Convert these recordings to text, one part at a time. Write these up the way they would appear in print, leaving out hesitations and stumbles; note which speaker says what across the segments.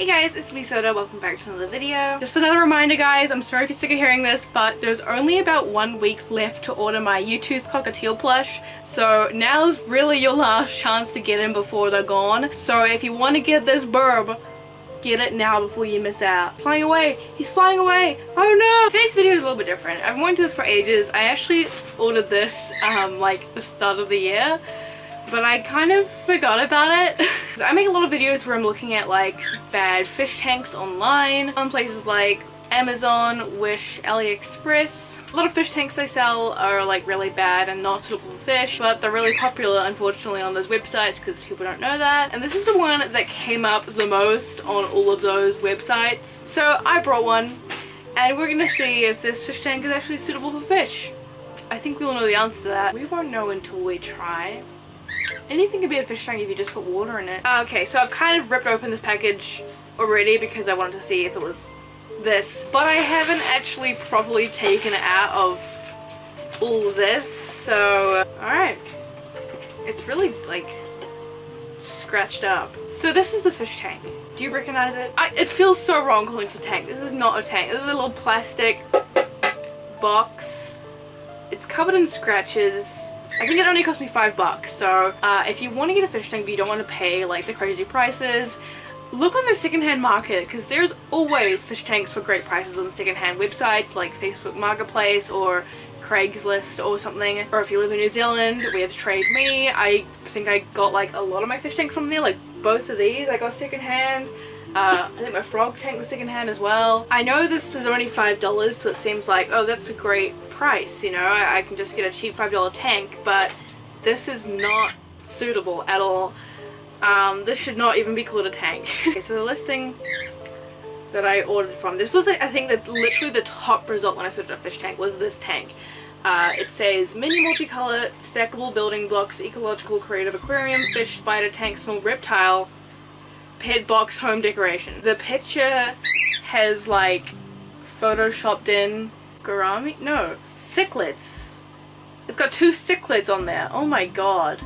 Speaker 1: Hey guys, it's me Soda, welcome back to another video. Just another reminder guys, I'm sorry if you're sick of hearing this, but there's only about 1 week left to order my U2's Cockatiel plush, so now's really your last chance to get in before they're gone. So if you want to get this burb, get it now before you miss out. Flying away! He's flying away! Oh no! Today's video is a little bit different. I've been wanting to do this for ages. I actually ordered this like the start of the year, but I kind of forgot about it. I make a lot of videos where I'm looking at like bad fish tanks online on places like Amazon, Wish, AliExpress. A lot of fish tanks they sell are like really bad and not suitable for fish, but they're really popular unfortunately on those websites because people don't know that. And this is the one that came up the most on all of those websites. So I brought one and we're gonna see if this fish tank is actually suitable for fish. I think we'll know the answer to that. We won't know until we try. Anything can be a fish tank if you just put water in it. Okay, so I've kind of ripped open this package already because I wanted to see if it was this, but I haven't actually properly taken it out of all of this, so alright. It's really like scratched up. So this is the fish tank. Do you recognize it? It feels so wrong calling this a tank. This is not a tank. This is a little plastic box. It's covered in scratches. I think it only cost me $5, so if you want to get a fish tank but you don't want to pay like the crazy prices, look on the secondhand market because there's always fish tanks for great prices on secondhand websites like Facebook Marketplace or Craigslist or something. Or if you live in New Zealand, we have Trade Me. I think I got like a lot of my fish tanks from there, like both of these I got secondhand. I think my frog tank was secondhand as well. I know this is only $5, so it seems like, oh, that's a great price, you know, I can just get a cheap $5 tank, but this is not suitable at all. This should not even be called a tank. Okay, so the listing that I ordered from, this was like, I think that literally the top result when I searched a fish tank was this tank. It says mini multicolor stackable building blocks, ecological creative aquarium, fish, spider tank, small reptile, pet box, home decoration. The picture has like photoshopped in gourami? No, cichlids. It's got 2 cichlids on there. Oh my god.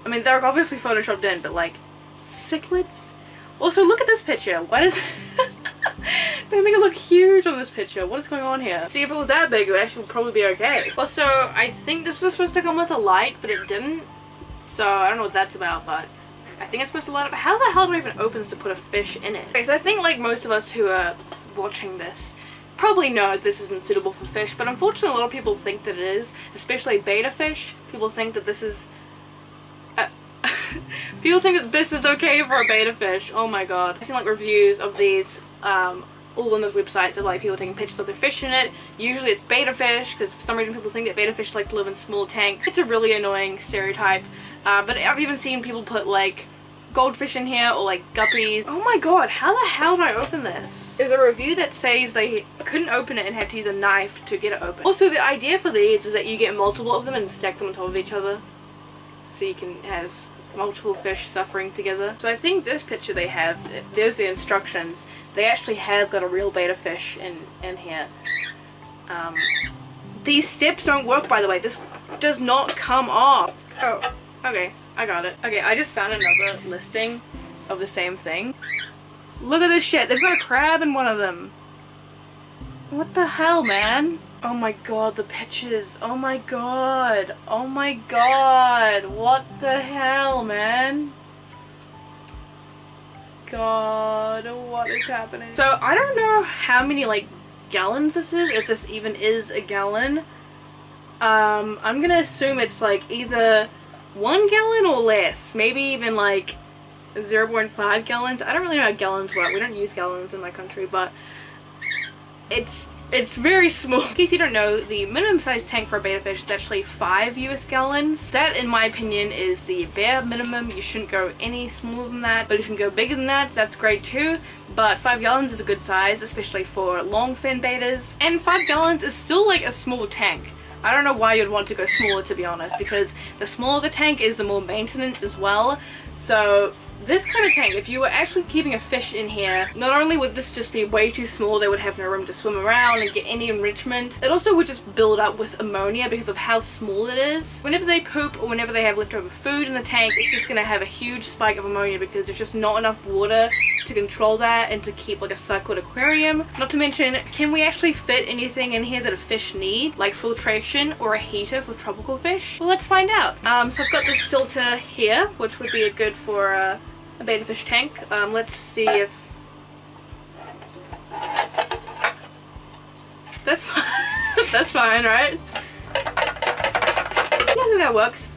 Speaker 1: I mean, they're obviously photoshopped in, but like, cichlids? Also, look at this picture. What is... They make it look huge on this picture. What is going on here? See, if it was that big, it would actually probably be okay. Also, I think this was supposed to come with a light, but it didn't. So, I don't know what that's about, but I think it's supposed to light up. How the hell do I even open this to put a fish in it? Okay, so I think like most of us who are watching this probably know this isn't suitable for fish, but unfortunately a lot of people think that it is, especially betta fish. People think that this is people think that this is okay for a betta fish. Oh my god. I've seen like reviews of these all on those websites of like people taking pictures of their fish in it. Usually it's betta fish because for some reason people think that betta fish like to live in small tanks. It's a really annoying stereotype, but I've even seen people put like goldfish in here or like guppies. Oh my god, how the hell did I open this? There's a review that says they couldn't open it and had to use a knife to get it open. Also, the idea for these is that you get multiple of them and stack them on top of each other so you can have multiple fish suffering together. So I think this picture they have, there's the instructions. They actually have got a real betta fish in here. These steps don't work, by the way. This does not come off. Oh, okay. I got it. Okay, I just found another listing of the same thing. Look at this shit. They've got a crab in one of them. What the hell, man? Oh my god, the pictures. Oh my god. Oh my god. What the hell, man? God, what is happening? So, I don't know how many, like, gallons this is, if this even is a gallon. I'm gonna assume it's, like, either 1 gallon or less. Maybe even, like, 0.5 gallons. I don't really know how gallons work. We don't use gallons in my country, but it's very small. In case you don't know, the minimum size tank for a betta fish is actually 5 US gallons. That, in my opinion, is the bare minimum. You shouldn't go any smaller than that, but if you can go bigger than that, that's great too. But 5 gallons is a good size, especially for long fin bettas. And 5 gallons is still like a small tank. I don't know why you'd want to go smaller, to be honest, because the smaller the tank is, the more maintenance as well. So this kind of tank, if you were actually keeping a fish in here, not only would this just be way too small, they would have no room to swim around and get any enrichment, it also would just build up with ammonia because of how small it is. Whenever they poop or whenever they have leftover food in the tank, it's just going to have a huge spike of ammonia because there's just not enough water to control that and to keep like a cycled aquarium. Not to mention, can we actually fit anything in here that a fish needs, like filtration or a heater for tropical fish? Well, let's find out. So I've got this filter here, which would be good for a betta fish tank. Let's see if that's fine. That's fine, right? Yeah, I think that works.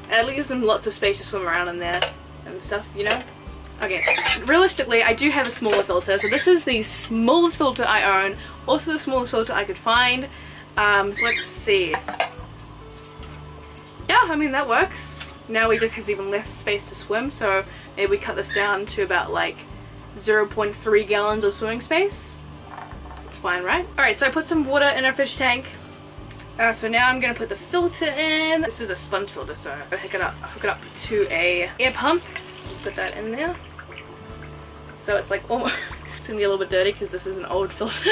Speaker 1: At least there's lots of space to swim around in there and stuff, you know? Okay, realistically, I do have a smaller filter, so this is the smallest filter I own, also the smallest filter I could find. So let's see. Yeah, I mean, that works. Now we just has even less space to swim, so maybe we cut this down to about like 0.3 gallons of swimming space. It's fine, right? Alright, so I put some water in our fish tank. So now I'm going to put the filter in. This is a sponge filter, so I'll hook it up to a air pump. Put that in there. So it's like almost, it's going to be a little bit dirty because this is an old filter.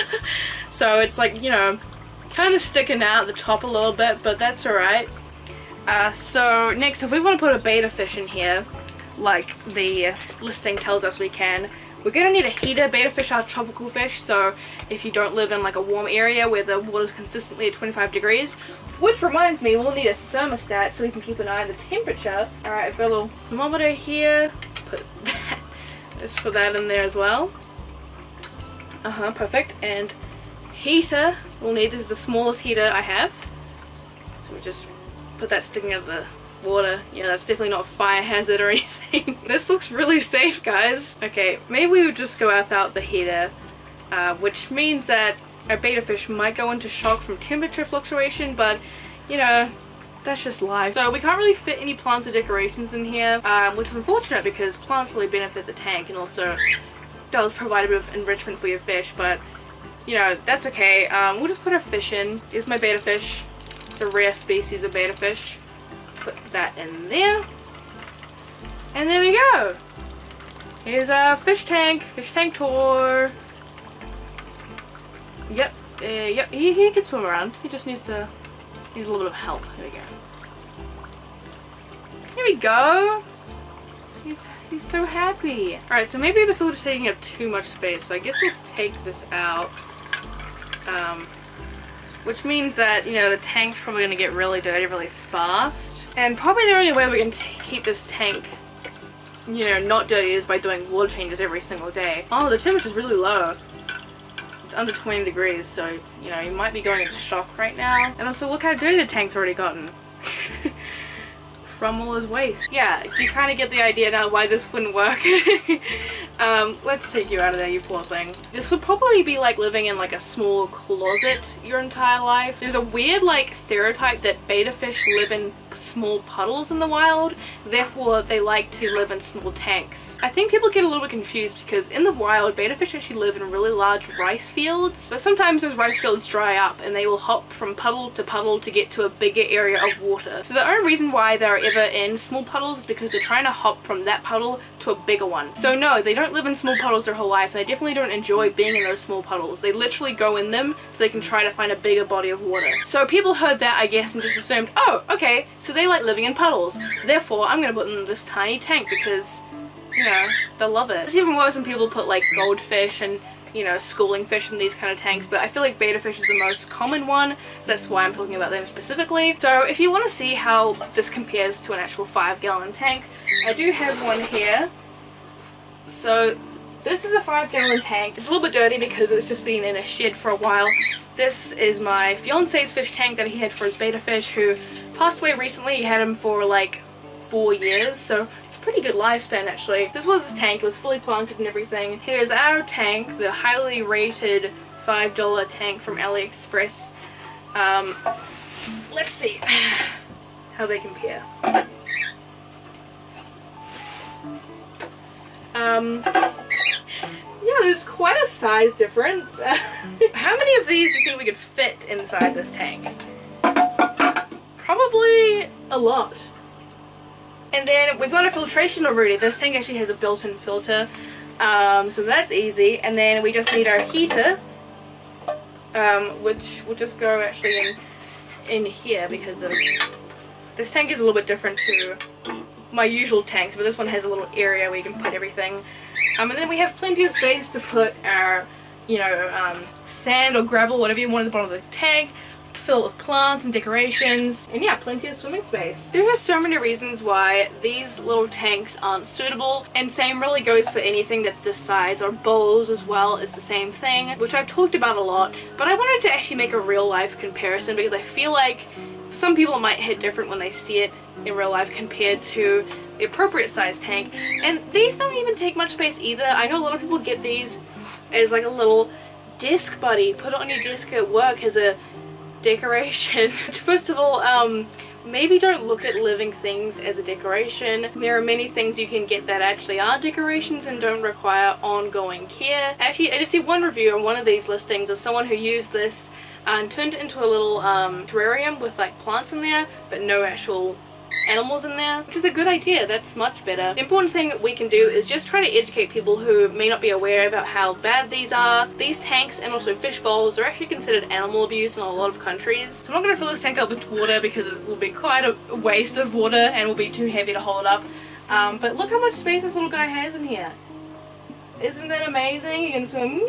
Speaker 1: So it's like, you know, kind of sticking out the top a little bit, but that's alright. So next, if we want to put a betta fish in here, like the listing tells us we can, we're going to need a heater. Betta fish are tropical fish, so if you don't live in like a warm area where the water is consistently at 25 degrees, which reminds me, we'll need a thermostat so we can keep an eye on the temperature. Alright, I've got a little thermometer here. Let's put that in there as well. Perfect. And heater, we'll need, this is the smallest heater I have. So we just put that sticking out of the water. Yeah, that's definitely not a fire hazard or anything. This looks really safe, guys. Okay, maybe we would just go without the heater, which means that our betta fish might go into shock from temperature fluctuation, but you know, that's just life. So we can't really fit any plants or decorations in here, which is unfortunate because plants really benefit the tank and also does provide a bit of enrichment for your fish, but you know, that's okay. We'll just put our fish in. Here's my betta fish. It's a rare species of betta fish. Put that in there. And there we go. Here's our fish tank tour. Yep, yep, he can swim around. He just needs a little bit of help. There we go. Here we go. He's so happy. Alright, so maybe the filter's taking up too much space, so I guess we'll take this out. Which means that, you know, the tank's probably going to get really dirty really fast. And probably the only way we can keep this tank, you know, not dirty is by doing water changes every single day. Oh, the temperature's really low. It's under 20 degrees, so, you know, you might be going into shock right now. And also, look how dirty the tank's already gotten. From all his waste. Yeah, you kind of get the idea now why this wouldn't work. Let's take you out of there, you poor thing. This would probably be like living in like a small closet your entire life. There's a weird like stereotype that betta fish live in small puddles in the wild, therefore they like to live in small tanks. I think people get a little bit confused because in the wild, betta fish actually live in really large rice fields, but sometimes those rice fields dry up and they will hop from puddle to get to a bigger area of water. So the only reason why they're ever in small puddles is because they're trying to hop from that puddle to a bigger one. So no, they don't live in small puddles their whole life, and they definitely don't enjoy being in those small puddles. They literally go in them so they can try to find a bigger body of water. So people heard that, I guess, and just assumed, oh, okay, so they like living in puddles. Therefore, I'm gonna put them in this tiny tank because, you know, they'll love it. It's even worse when people put like goldfish and, you know, schooling fish in these kind of tanks, but I feel like betta fish is the most common one, so that's why I'm talking about them specifically. So if you want to see how this compares to an actual 5-gallon tank, I do have one here. So this is a 5-gallon tank. It's a little bit dirty because it's just been in a shed for a while. This is my fiance's fish tank that he had for his betta fish, who passed away recently. He had him for like 4 years, so it's a pretty good lifespan actually. This was his tank, it was fully planted and everything. Here's our tank, the highly rated $5 tank from AliExpress. Let's see how they compare. Yeah, there's quite a size difference. How many of these do you think we could fit inside this tank? Probably a lot. And then we've got a filtration already. This tank actually has a built-in filter, so that's easy. And then we just need our heater, which will just go actually in here, because this tank is a little bit different to my usual tanks, but this one has a little area where you can put everything. And then we have plenty of space to put our, you know, sand or gravel, whatever you want at the bottom of the tank. Fill it with plants and decorations, and yeah, plenty of swimming space. There are so many reasons why these little tanks aren't suitable, and same really goes for anything that's this size, or bowls as well. It's the same thing, which I've talked about a lot, but I wanted to actually make a real life comparison because I feel like some people might hit different when they see it in real life compared to the appropriate size tank. And these don't even take much space either. I know a lot of people get these as like a little desk buddy, put it on your desk at work as a decoration. First of all, maybe don't look at living things as a decoration. There are many things you can get that actually are decorations and don't require ongoing care. Actually, I did see one review on one of these listings of someone who used this and turned it into a little terrarium with like plants in there, but no actual animals in there, which is a good idea. That's much better. The important thing that we can do is just try to educate people who may not be aware about how bad these are. These tanks and also fish bowls are actually considered animal abuse in a lot of countries. So I'm not going to fill this tank up with water because it will be quite a waste of water and will be too heavy to hold up. But look how much space this little guy has in here. Isn't that amazing? You can swim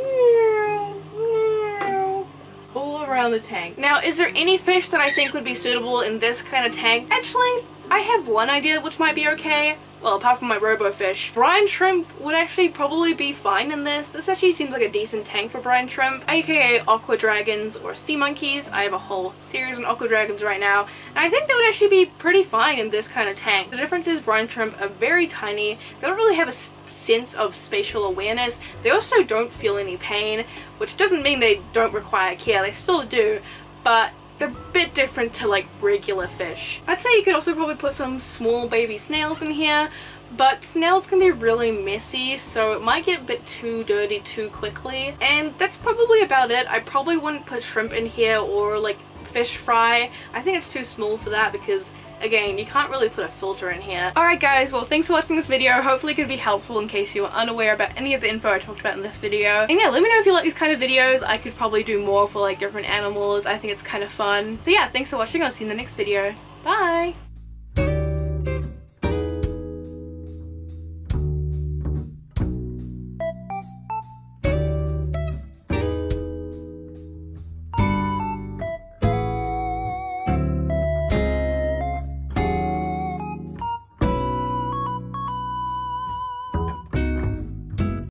Speaker 1: all around the tank. Now, is there any fish that I think would be suitable in this kind of tank? Actually, I have one idea which might be okay. Well, apart from my robo-fish. Brine shrimp would actually probably be fine in this. This actually seems like a decent tank for brine shrimp, aka aqua dragons or sea monkeys. I have a whole series on aqua dragons right now, and I think they would actually be pretty fine in this kind of tank. The difference is brine shrimp are very tiny. They don't really have a sense of spatial awareness. They also don't feel any pain, which doesn't mean they don't require care. They still do, but they're a bit different to like regular fish. I'd say you could also probably put some small baby snails in here, but snails can be really messy, so it might get a bit too dirty too quickly. And that's probably about it. I probably wouldn't put shrimp in here or like fish fry. I think it's too small for that because again, you can't really put a filter in here. Alright guys, well thanks for watching this video. Hopefully it could be helpful in case you were unaware about any of the info I talked about in this video. And yeah, let me know if you like these kind of videos. I could probably do more for like different animals. I think it's kind of fun. So yeah, thanks for watching. I'll see you in the next video. Bye!